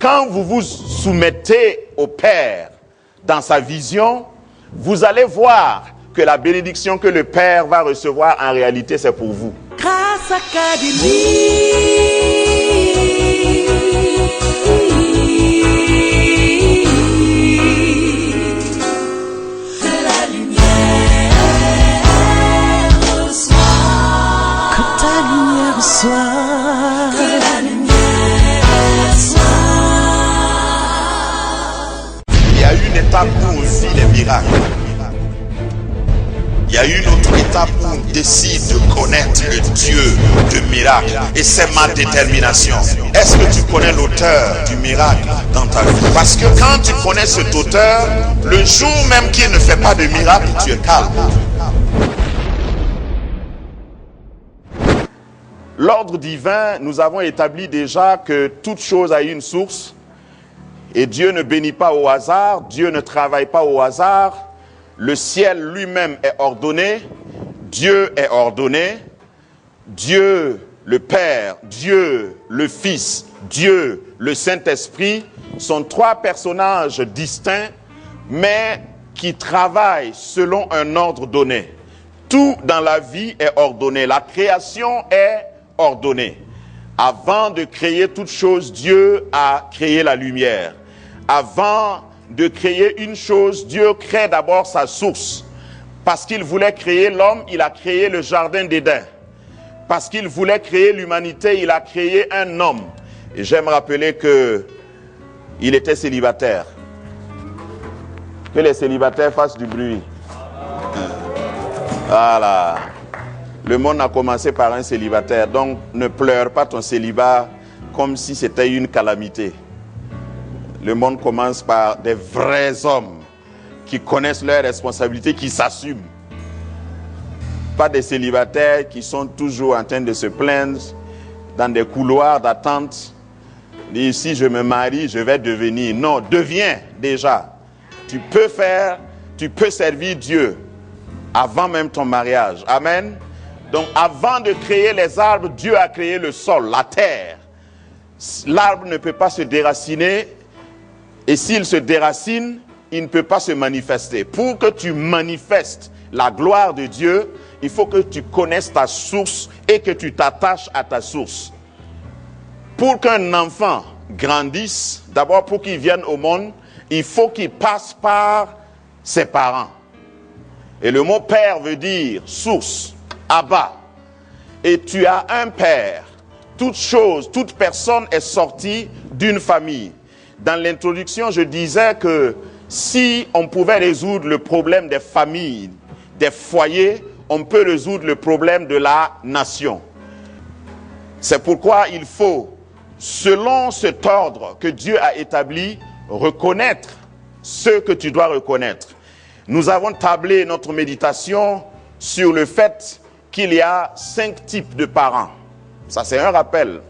quand vous vous soumettez au Père dans sa vision, vous allez voir que la bénédiction que le Père va recevoir, en réalité, c'est pour vous. Grâce Académie. Que la lumière reçoit. Que ta lumière reçoit. Que la lumière reçoit. Il y a une étape où aussi les miracles. Il y a une autre étape où on décide de connaître le Dieu de miracle. Et c'est ma détermination. Est-ce que tu connais l'auteur du miracle dans ta vie? Parce que quand tu connais cet auteur, le jour même qu'il ne fait pas de miracle, tu es calme. L'ordre divin, nous avons établi déjà que toute chose a une source. Et Dieu ne bénit pas au hasard, Dieu ne travaille pas au hasard. Le ciel lui-même est ordonné, Dieu est ordonné, Dieu le Père, Dieu le Fils, Dieu le Saint-Esprit sont trois personnages distincts, mais qui travaillent selon un ordre donné. Tout dans la vie est ordonné, la création est ordonnée. Avant de créer toute chose, Dieu a créé la lumière. Avant de créer une chose, Dieu crée d'abord sa source. Parce qu'il voulait créer l'homme, il a créé le jardin d'Éden. Parce qu'il voulait créer l'humanité, il a créé un homme. Et j'aime rappeler que il était célibataire. Que les célibataires fassent du bruit. Voilà. Le monde a commencé par un célibataire, donc ne pleure pas ton célibat comme si c'était une calamité. Le monde commence par des vrais hommes qui connaissent leurs responsabilités, qui s'assument. Pas des célibataires qui sont toujours en train de se plaindre dans des couloirs d'attente. Dis, si je me marie, je vais devenir. Non, deviens déjà. Tu peux servir Dieu avant même ton mariage. Amen. Donc avant de créer les arbres, Dieu a créé le sol, la terre. L'arbre ne peut pas se déraciner. Et s'il se déracine, il ne peut pas se manifester. Pour que tu manifestes la gloire de Dieu, il faut que tu connaisses ta source et que tu t'attaches à ta source. Pour qu'un enfant grandisse, d'abord pour qu'il vienne au monde, il faut qu'il passe par ses parents. Et le mot père veut dire source, Abba. Et tu as un père. Toute chose, toute personne est sortie d'une famille. Dans l'introduction, je disais que si on pouvait résoudre le problème des familles, des foyers, on peut résoudre le problème de la nation. C'est pourquoi il faut, selon cet ordre que Dieu a établi, reconnaître ce que tu dois reconnaître. Nous avons tablé notre méditation sur le fait qu'il y a 5 types de parents. Ça, c'est un rappel.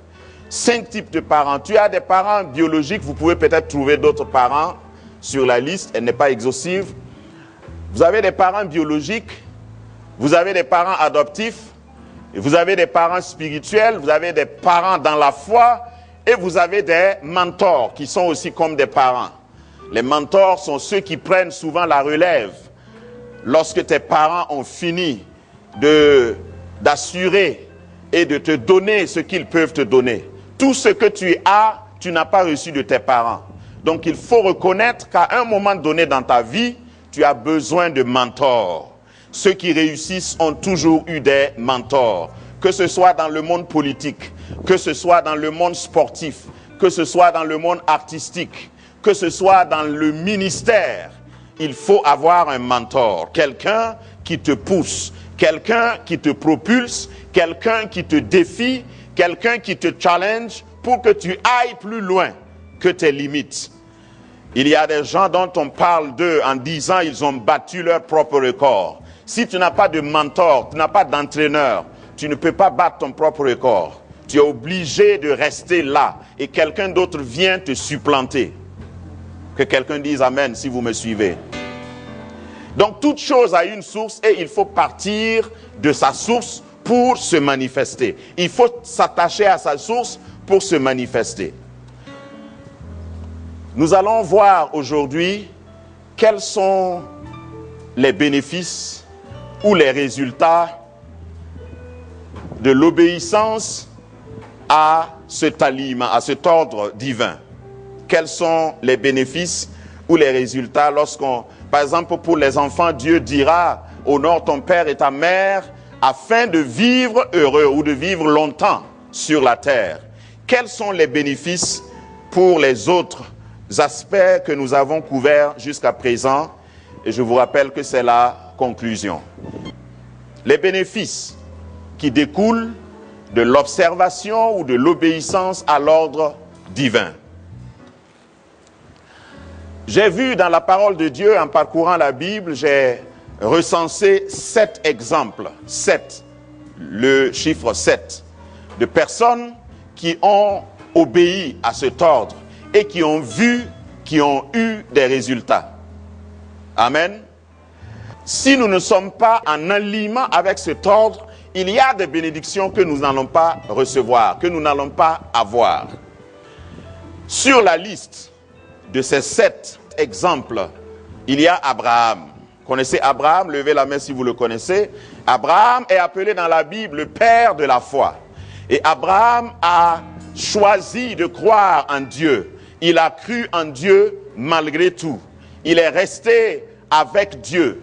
5 types de parents. Tu as des parents biologiques, vous pouvez peut-être trouver d'autres parents sur la liste, elle n'est pas exhaustive. Vous avez des parents biologiques, vous avez des parents adoptifs, et vous avez des parents spirituels, vous avez des parents dans la foi, et vous avez des mentors qui sont aussi comme des parents. Les mentors sont ceux qui prennent souvent la relève. Lorsque tes parents ont fini d'assurer et de te donner ce qu'ils peuvent te donner. Tout ce que tu as, tu n'as pas reçu de tes parents. Donc il faut reconnaître qu'à un moment donné dans ta vie, tu as besoin de mentors. Ceux qui réussissent ont toujours eu des mentors. Que ce soit dans le monde politique, que ce soit dans le monde sportif, que ce soit dans le monde artistique, que ce soit dans le ministère, il faut avoir un mentor. Quelqu'un qui te pousse, quelqu'un qui te propulse, quelqu'un qui te défie, quelqu'un qui te challenge pour que tu ailles plus loin que tes limites. Il y a des gens dont on parle d'eux en disant ils ont battu leur propre record. Si tu n'as pas de mentor, tu n'as pas d'entraîneur, tu ne peux pas battre ton propre record. Tu es obligé de rester là et quelqu'un d'autre vient te supplanter. Que quelqu'un dise Amen si vous me suivez. Donc toute chose a une source et il faut partir de sa source pour se manifester. Il faut s'attacher à sa source pour se manifester. Nous allons voir aujourd'hui quels sont les bénéfices ou les résultats de l'obéissance à cet aliment, à cet ordre divin. Quels sont les bénéfices ou les résultats lorsqu'on, par exemple pour les enfants, Dieu dira « Honore ton père et ta mère » afin de vivre heureux ou de vivre longtemps sur la terre. Quels sont les bénéfices pour les autres aspects que nous avons couverts jusqu'à présent? Et je vous rappelle que c'est la conclusion. Les bénéfices qui découlent de l'observation ou de l'obéissance à l'ordre divin. J'ai vu dans la parole de Dieu, en parcourant la Bible, j'ai recensé 7 exemples, 7, le chiffre 7, de personnes qui ont obéi à cet ordre et qui ont vu, qui ont eu des résultats. Amen. Si nous ne sommes pas en alignement avec cet ordre, il y a des bénédictions que nous n'allons pas recevoir, que nous n'allons pas avoir. Sur la liste de ces 7 exemples, il y a Abraham. Connaissez Abraham? Levez la main si vous le connaissez. Abraham est appelé dans la Bible le père de la foi. Et Abraham a choisi de croire en Dieu. Il a cru en Dieu malgré tout. Il est resté avec Dieu.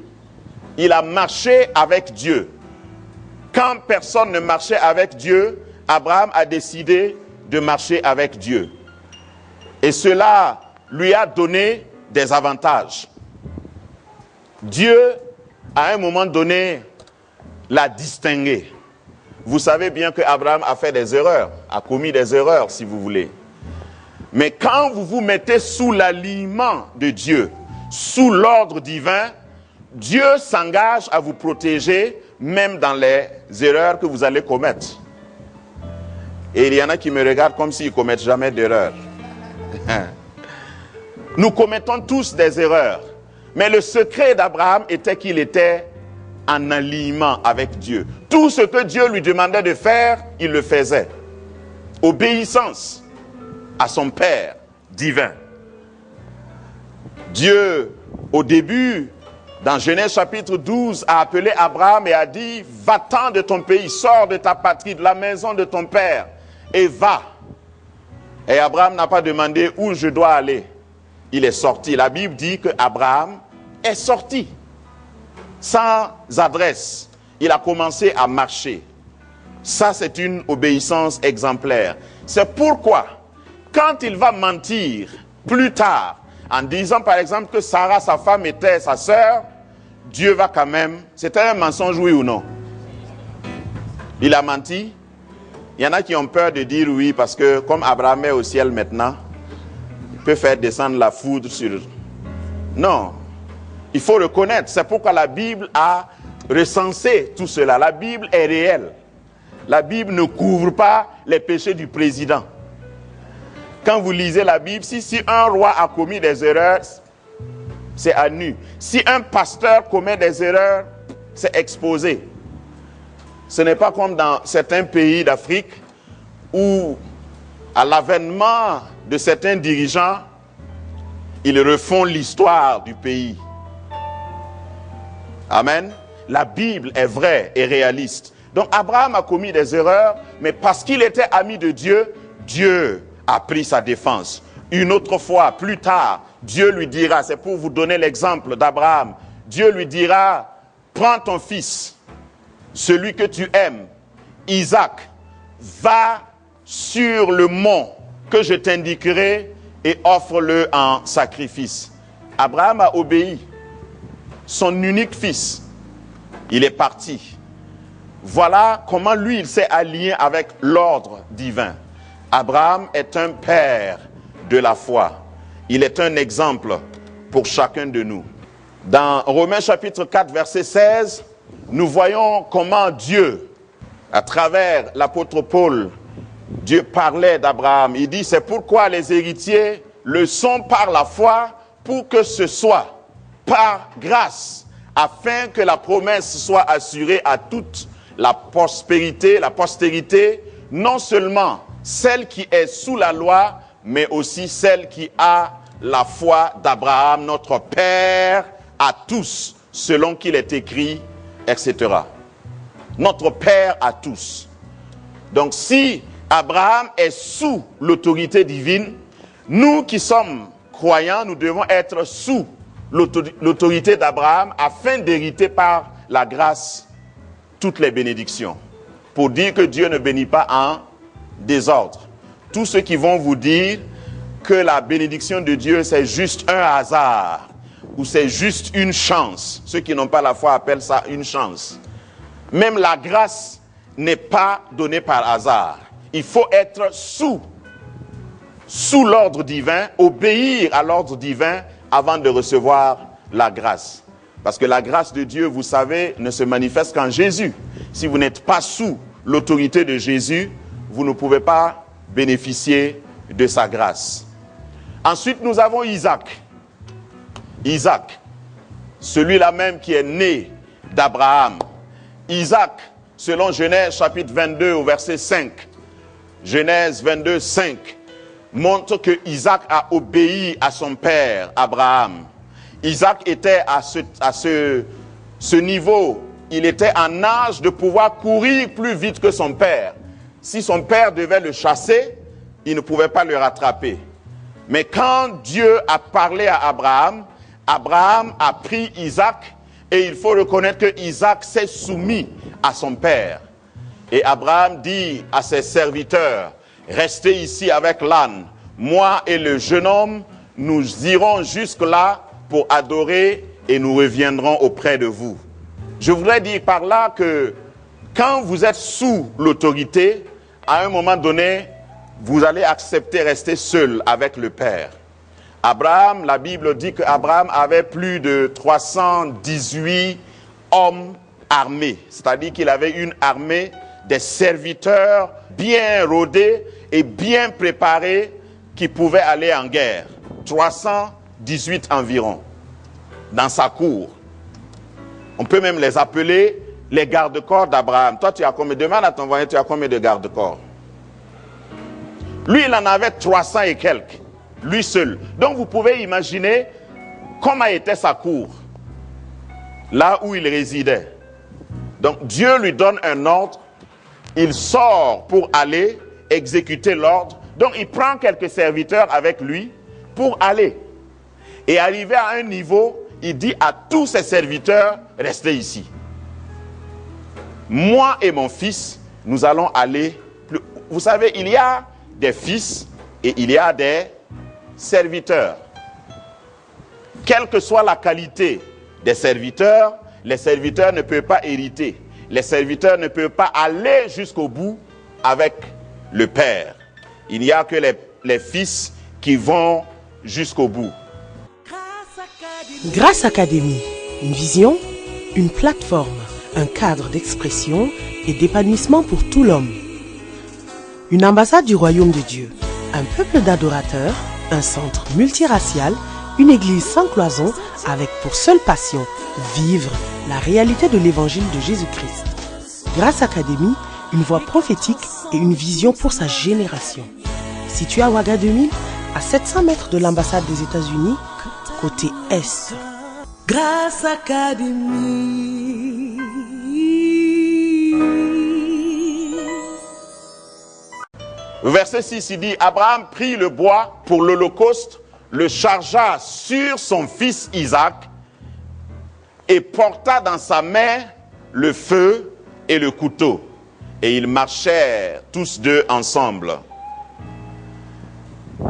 Il a marché avec Dieu. Quand personne ne marchait avec Dieu, Abraham a décidé de marcher avec Dieu. Et cela lui a donné des avantages. Dieu, à un moment donné, l'a distingué. Vous savez bien qu'Abraham a fait des erreurs, a commis des erreurs, si vous voulez. Mais quand vous vous mettez sous l'alignement de Dieu, sous l'ordre divin, Dieu s'engage à vous protéger, même dans les erreurs que vous allez commettre. Et il y en a qui me regardent comme s'ils ne commettent jamais d'erreurs. Nous commettons tous des erreurs. Mais le secret d'Abraham était qu'il était en alignement avec Dieu. Tout ce que Dieu lui demandait de faire, il le faisait. Obéissance à son Père divin. Dieu, au début, dans Genèse chapitre 12, a appelé Abraham et a dit « Va-t'en de ton pays, sors de ta patrie, de la maison de ton père, et va. » Et Abraham n'a pas demandé où je dois aller. Il est sorti. La Bible dit que Abraham est sorti. Sans adresse. Il a commencé à marcher. Ça, c'est une obéissance exemplaire. C'est pourquoi, quand il va mentir plus tard, en disant par exemple que Sarah, sa femme, était sa sœur, Dieu va quand même... C'était un mensonge, oui ou non? Il a menti. Il y en a qui ont peur de dire oui, parce que comme Abraham est au ciel maintenant, il peut faire descendre la foudre sur... Non. Il faut reconnaître. C'est pourquoi la Bible a recensé tout cela. La Bible est réelle. La Bible ne couvre pas les péchés du président. Quand vous lisez la Bible, si un roi a commis des erreurs, c'est à nu. Si un pasteur commet des erreurs, c'est exposé. Ce n'est pas comme dans certains pays d'Afrique où, à l'avènement de certains dirigeants, ils refont l'histoire du pays. Amen. La Bible est vraie et réaliste. Donc Abraham a commis des erreurs, mais parce qu'il était ami de Dieu, Dieu a pris sa défense. Une autre fois, plus tard, Dieu lui dira, c'est pour vous donner l'exemple d'Abraham, Dieu lui dira, prends ton fils, celui que tu aimes, Isaac, va sur le mont que je t'indiquerai et offre-le en sacrifice. Abraham a obéi. Son unique fils, il est parti. Voilà comment lui, il s'est allié avec l'ordre divin. Abraham est un père de la foi. Il est un exemple pour chacun de nous. Dans Romains chapitre 4, verset 16, nous voyons comment Dieu, à travers l'apôtre Paul, Dieu parlait d'Abraham. Il dit, c'est pourquoi les héritiers le sont par la foi, pour que ce soit par grâce, afin que la promesse soit assurée à toute la postérité, non seulement celle qui est sous la loi, mais aussi celle qui a la foi d'Abraham, notre Père à tous, selon qu'il est écrit, etc. Notre Père à tous. Donc si Abraham est sous l'autorité divine, nous qui sommes croyants, nous devons être sous l'autorité d'Abraham afin d'hériter par la grâce toutes les bénédictions. Pour dire que Dieu ne bénit pas en désordre. Tous ceux qui vont vous dire que la bénédiction de Dieu c'est juste un hasard ou c'est juste une chance, ceux qui n'ont pas la foi appellent ça une chance. Même la grâce n'est pas donnée par hasard. Il faut être sous l'ordre divin, obéir à l'ordre divin avant de recevoir la grâce. Parce que la grâce de Dieu, vous savez, ne se manifeste qu'en Jésus. Si vous n'êtes pas sous l'autorité de Jésus, vous ne pouvez pas bénéficier de sa grâce. Ensuite, nous avons Isaac. Isaac, celui-là même qui est né d'Abraham. Isaac, selon Genèse chapitre 22 au verset 5, Genèse 22, 5, montre que Isaac a obéi à son père Abraham. Isaac était à ce niveau, il était en âge de pouvoir courir plus vite que son père. Si son père devait le chasser, il ne pouvait pas le rattraper. Mais quand Dieu a parlé à Abraham, Abraham a pris Isaac et il faut reconnaître que Isaac s'est soumis à son père. Et Abraham dit à ses serviteurs, restez ici avec l'âne. Moi et le jeune homme, nous irons jusque-là pour adorer et nous reviendrons auprès de vous. Je voudrais dire par là que quand vous êtes sous l'autorité, à un moment donné, vous allez accepter rester seul avec le Père. Abraham, la Bible dit qu'Abraham avait plus de 318 hommes armés. C'est-à-dire qu'il avait une armée des serviteurs bien rodés et bien préparés qui pouvaient aller en guerre. 318 environ dans sa cour. On peut même les appeler les gardes-corps d'Abraham. Toi, tu as combien? Demande à ton voisin, tu as combien de gardes-corps? Lui, il en avait 300 et quelques. Lui seul. Donc, vous pouvez imaginer comment était sa cour. Là où il résidait. Donc, Dieu lui donne un ordre. Il sort pour aller exécuter l'ordre. Donc, il prend quelques serviteurs avec lui pour aller. Et arrivé à un niveau, il dit à tous ses serviteurs, restez ici. Moi et mon fils, nous allons aller. Vous savez, il y a des fils et il y a des serviteurs. Quelle que soit la qualité des serviteurs, les serviteurs ne peuvent pas hériter. Les serviteurs ne peuvent pas aller jusqu'au bout avec le Père. Il n'y a que les fils qui vont jusqu'au bout. Grâce Académie, une vision, une plateforme, un cadre d'expression et d'épanouissement pour tout l'homme. Une ambassade du royaume de Dieu, un peuple d'adorateurs, un centre multiracial, une église sans cloison avec pour seule passion vivre la réalité de l'évangile de Jésus-Christ. Grâce Académie, une voix prophétique et une vision pour sa génération. Situé à Ouaga 2000, à 700 mètres de l'ambassade des États-Unis, côté Est. Grâce Académie. Verset 6, il dit, Abraham prit le bois pour l'holocauste, le chargea sur son fils Isaac et porta dans sa main le feu et le couteau. Et ils marchèrent tous deux ensemble.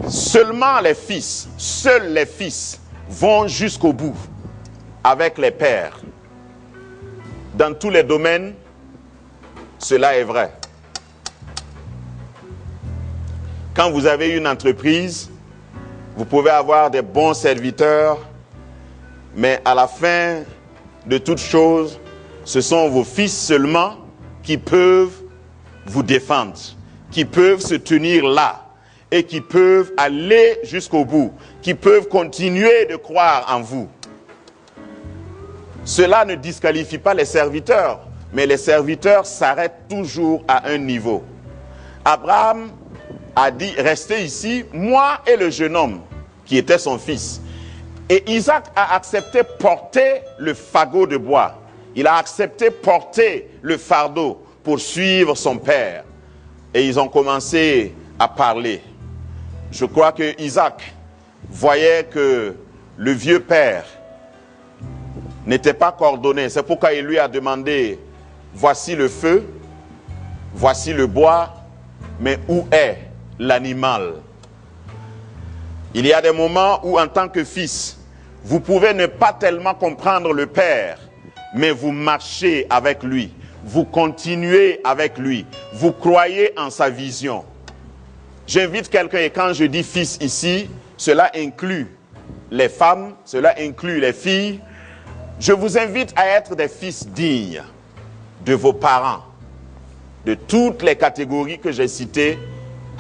Seuls les fils vont jusqu'au bout avec les pères. Dans tous les domaines, cela est vrai. Quand vous avez une entreprise, vous pouvez avoir des bons serviteurs, mais à la fin de toute chose, ce sont vos fils seulement qui peuvent vous défendre, qui peuvent se tenir là et qui peuvent aller jusqu'au bout, qui peuvent continuer de croire en vous. Cela ne disqualifie pas les serviteurs, mais les serviteurs s'arrêtent toujours à un niveau. Abraham a dit, restez ici, moi et le jeune homme. qui était son fils. Et Isaac a accepté porter le fagot de bois. Il a accepté porter le fardeau pour suivre son père. Et ils ont commencé à parler. Je crois que Isaac voyait que le vieux père n'était pas coordonné. C'est pourquoi il lui a demandé, voici le feu, voici le bois, mais où est l'animal? Il y a des moments où en tant que fils, vous pouvez ne pas tellement comprendre le père, mais vous marchez avec lui, vous continuez avec lui, vous croyez en sa vision. J'invite quelqu'un, et quand je dis fils ici, cela inclut les femmes, cela inclut les filles. Je vous invite à être des fils dignes de vos parents, de toutes les catégories que j'ai citées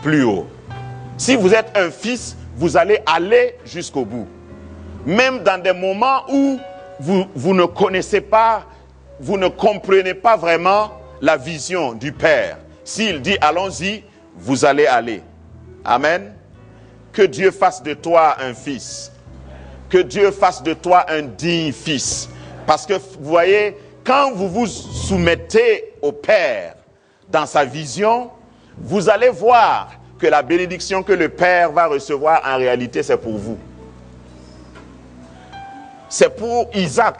plus haut. Si vous êtes un fils, vous allez aller jusqu'au bout. Même dans des moments où vous ne connaissez pas, vous ne comprenez pas vraiment la vision du Père. S'il dit allons-y, vous allez aller. Amen. Que Dieu fasse de toi un fils. Que Dieu fasse de toi un digne fils. Parce que vous voyez, quand vous vous soumettez au Père dans sa vision, vous allez voir que la bénédiction que le Père va recevoir en réalité, c'est pour vous. C'est pour Isaac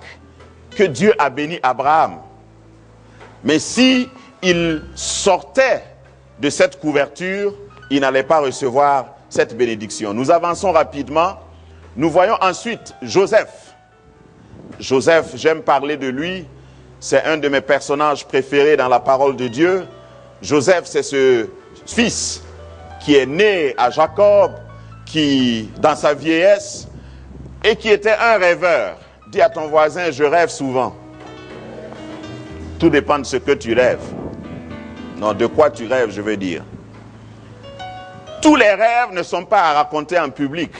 que Dieu a béni Abraham. Mais si il sortait de cette couverture, il n'allait pas recevoir cette bénédiction. Nous avançons rapidement. Nous voyons ensuite Joseph. Joseph, j'aime parler de lui. C'est un de mes personnages préférés dans la parole de Dieu. Joseph, c'est ce fils qui est né à Jacob, qui, dans sa vieillesse, et qui était un rêveur. Dis à ton voisin, je rêve souvent. Tout dépend de ce que tu rêves. Non, de quoi tu rêves, je veux dire. Tous les rêves ne sont pas à raconter en public.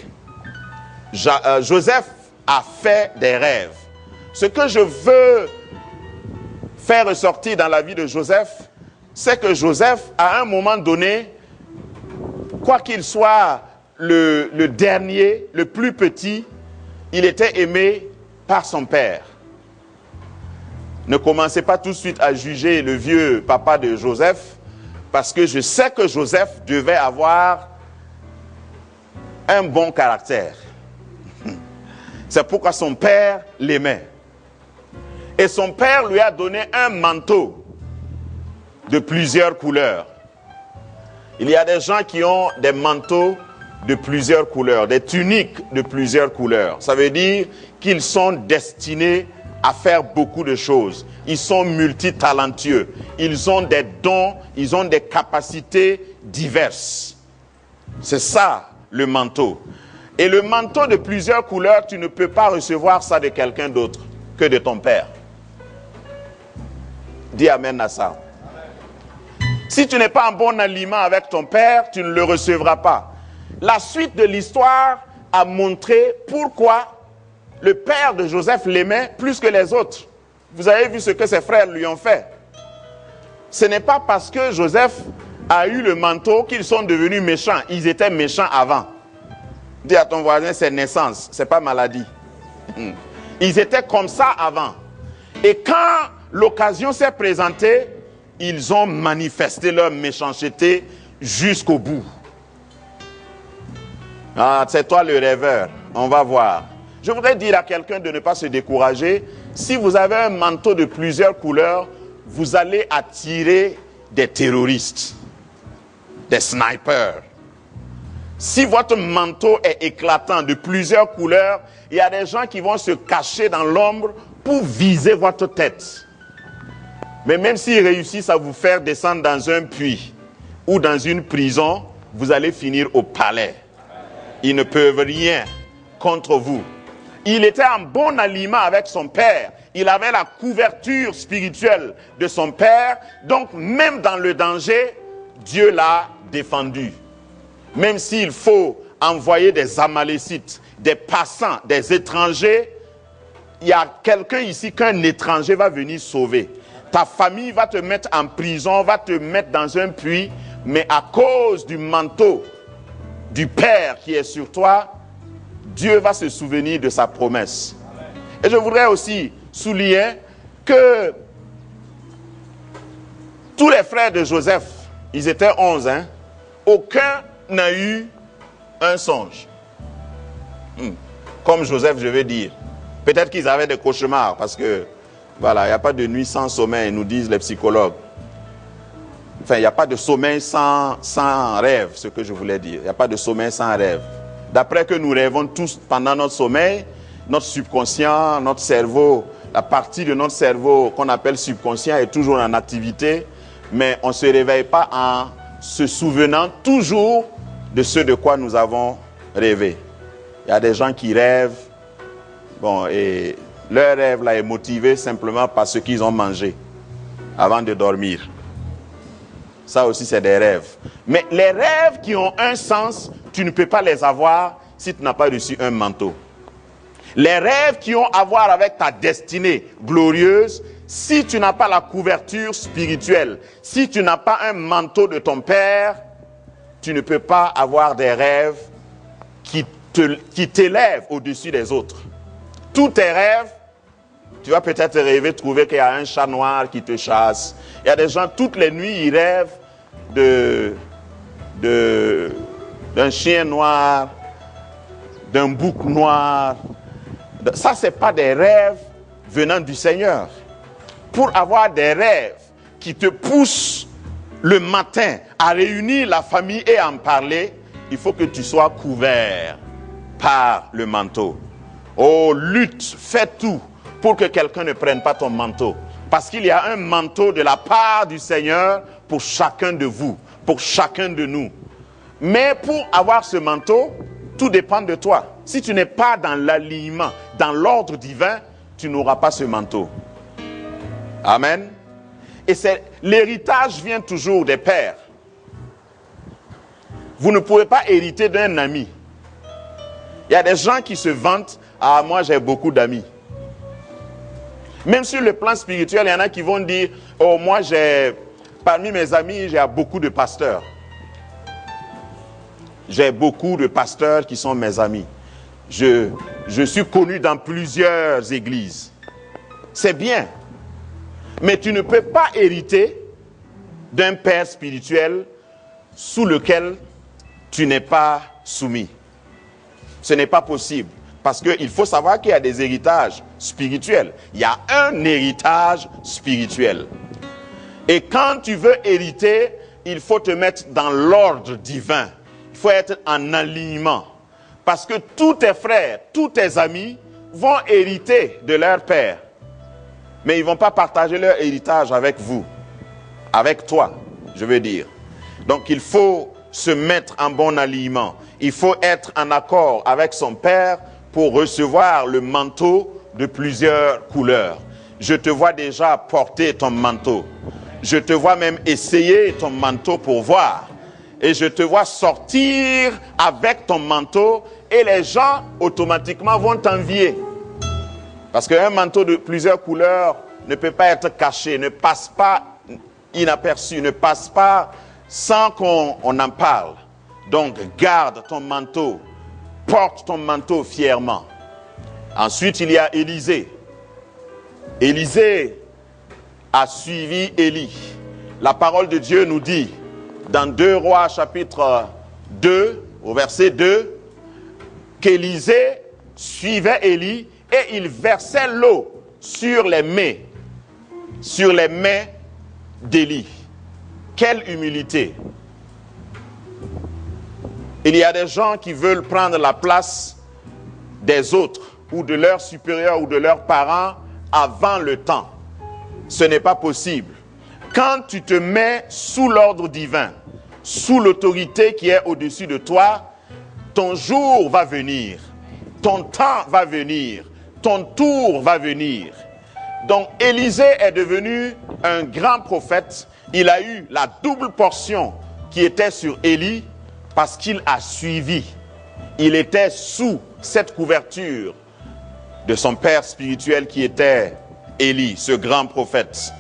Joseph a fait des rêves. Ce que je veux faire ressortir dans la vie de Joseph, c'est que Joseph, à un moment donné, quoi qu'il soit le dernier, le plus petit, il était aimé par son père. Ne commencez pas tout de suite à juger le vieux papa de Joseph, parce que je sais que Joseph devait avoir un bon caractère. C'est pourquoi son père l'aimait. Et son père lui a donné un manteau de plusieurs couleurs. Il y a des gens qui ont des manteaux de plusieurs couleurs, des tuniques de plusieurs couleurs. Ça veut dire qu'ils sont destinés à faire beaucoup de choses. Ils sont multitalentueux. Ils ont des dons, ils ont des capacités diverses. C'est ça le manteau. Et le manteau de plusieurs couleurs, tu ne peux pas recevoir ça de quelqu'un d'autre que de ton père. Dis amen à ça. Si tu n'es pas en bon aliment avec ton père, tu ne le recevras pas. La suite de l'histoire a montré pourquoi le père de Joseph l'aimait plus que les autres. Vous avez vu ce que ses frères lui ont fait. Ce n'est pas parce que Joseph a eu le manteau qu'ils sont devenus méchants. Ils étaient méchants avant. Dis à ton voisin, c'est naissance, c'est pas maladie. Ils étaient comme ça avant. Et quand l'occasion s'est présentée, ils ont manifesté leur méchanceté jusqu'au bout. Ah, c'est toi le rêveur, on va voir. Je voudrais dire à quelqu'un de ne pas se décourager. Si vous avez un manteau de plusieurs couleurs, vous allez attirer des terroristes, des snipers. Si votre manteau est éclatant de plusieurs couleurs, il y a des gens qui vont se cacher dans l'ombre pour viser votre tête. Mais même s'ils réussissent à vous faire descendre dans un puits ou dans une prison, vous allez finir au palais. Ils ne peuvent rien contre vous. Il était en bon aliment avec son père. Il avait la couverture spirituelle de son père. Donc même dans le danger, Dieu l'a défendu. Même s'il faut envoyer des Amalécites, des passants, des étrangers, il y a quelqu'un ici qu'un étranger va venir sauver. Ta famille va te mettre en prison, va te mettre dans un puits, mais à cause du manteau du Père qui est sur toi, Dieu va se souvenir de sa promesse. Et je voudrais aussi souligner que tous les frères de Joseph, ils étaient 11, hein, aucun n'a eu un songe. Comme Joseph, je veux dire. Peut-être qu'ils avaient des cauchemars, parce que, voilà, il n'y a pas de nuit sans sommeil, nous disent les psychologues. Enfin, il n'y a pas de sommeil sans rêve, ce que je voulais dire. Il n'y a pas de sommeil sans rêve. D'après que nous rêvons tous pendant notre sommeil, notre subconscient, notre cerveau, la partie de notre cerveau qu'on appelle subconscient est toujours en activité, mais on ne se réveille pas en se souvenant toujours de ce de quoi nous avons rêvé. Il y a des gens qui rêvent, bon, et leur rêve là est motivé simplement par ce qu'ils ont mangé avant de dormir. Ça aussi, c'est des rêves. Mais les rêves qui ont un sens, tu ne peux pas les avoir si tu n'as pas reçu un manteau. Les rêves qui ont à voir avec ta destinée glorieuse, si tu n'as pas la couverture spirituelle, si tu n'as pas un manteau de ton Père, tu ne peux pas avoir des rêves qui t'élèvent au-dessus des autres. Tous tes rêves, tu vas peut-être rêver, trouver qu'il y a un chat noir qui te chasse. Il y a des gens, toutes les nuits, ils rêvent d'un chien noir, d'un bouc noir. Ça, ce n'est pas des rêves venant du Seigneur. Pour avoir des rêves qui te poussent le matin à réunir la famille et à en parler, il faut que tu sois couvert par le manteau. Oh, lutte, fais tout pour que quelqu'un ne prenne pas ton manteau. Parce qu'il y a un manteau de la part du Seigneur pour chacun de vous, pour chacun de nous. Mais pour avoir ce manteau, tout dépend de toi. Si tu n'es pas dans l'alignement, dans l'ordre divin, tu n'auras pas ce manteau. Amen. Et l'héritage vient toujours des pères. Vous ne pouvez pas hériter d'un ami. Il y a des gens qui se vantent, ah, moi j'ai beaucoup d'amis. Même sur le plan spirituel, il y en a qui vont dire, oh, moi parmi mes amis, j'ai beaucoup de pasteurs. J'ai beaucoup de pasteurs qui sont mes amis. Je suis connu dans plusieurs églises. C'est bien. Mais tu ne peux pas hériter d'un père spirituel sous lequel tu n'es pas soumis. Ce n'est pas possible. Parce qu'il faut savoir qu'il y a des héritages spirituels. Il y a un héritage spirituel. Et quand tu veux hériter, il faut te mettre dans l'ordre divin. Il faut être en alignement. Parce que tous tes frères, tous tes amis vont hériter de leur père. Mais ils ne vont pas partager leur héritage avec vous. Avec toi, je veux dire. Donc il faut se mettre en bon alignement. Il faut être en accord avec son père pour recevoir le manteau de plusieurs couleurs. Je te vois déjà porter ton manteau. Je te vois même essayer ton manteau pour voir. Et je te vois sortir avec ton manteau et les gens automatiquement vont t'envier. Parce qu'un manteau de plusieurs couleurs ne peut pas être caché, ne passe pas inaperçu, ne passe pas sans qu'on en parle. Donc garde ton manteau, porte ton manteau fièrement. Ensuite, il y a Élisée. Élisée a suivi Élie. La parole de Dieu nous dit, dans 2 Rois chapitre 2, au verset 2, qu'Élisée suivait Élie et il versait l'eau sur les mains d'Élie. Quelle humilité! Il y a des gens qui veulent prendre la place des autres ou de leurs supérieurs ou de leurs parents avant le temps. Ce n'est pas possible. Quand tu te mets sous l'ordre divin, sous l'autorité qui est au-dessus de toi, ton jour va venir, ton temps va venir, ton tour va venir. Donc Élisée est devenu un grand prophète. Il a eu la double portion qui était sur Élie parce qu'il a suivi. Il était sous cette couverture de son père spirituel qui était Élie, ce grand prophète.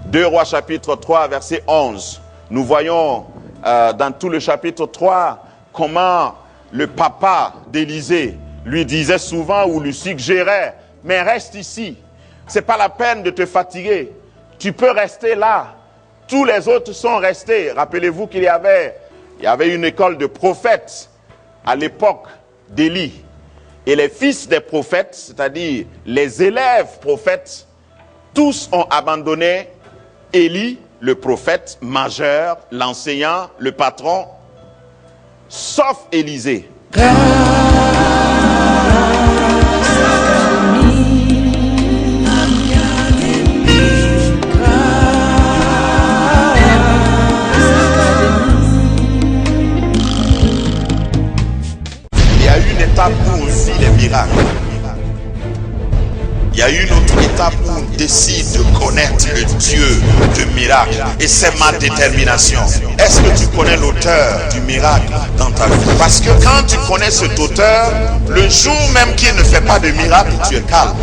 2 Rois chapitre 3 verset 11. Nous voyons dans tout le chapitre 3 comment le papa d'Élisée lui disait souvent ou lui suggérait, mais reste ici. C'est pas la peine de te fatiguer. Tu peux rester là. Tous les autres sont restés. Rappelez-vous qu'il y avait une école de prophètes à l'époque d'Élie. Et les fils des prophètes, c'est-à-dire les élèves prophètes, tous ont abandonné Élie, le prophète majeur, l'enseignant, le patron, sauf Élisée. Où on vit les miracles. Il y a une autre étape où on décide de connaître le Dieu de miracle. Et c'est ma détermination. Est-ce que tu connais l'auteur du miracle dans ta vie? Parce que quand tu connais cet auteur, le jour même qu'il ne fait pas de miracle, tu es calme.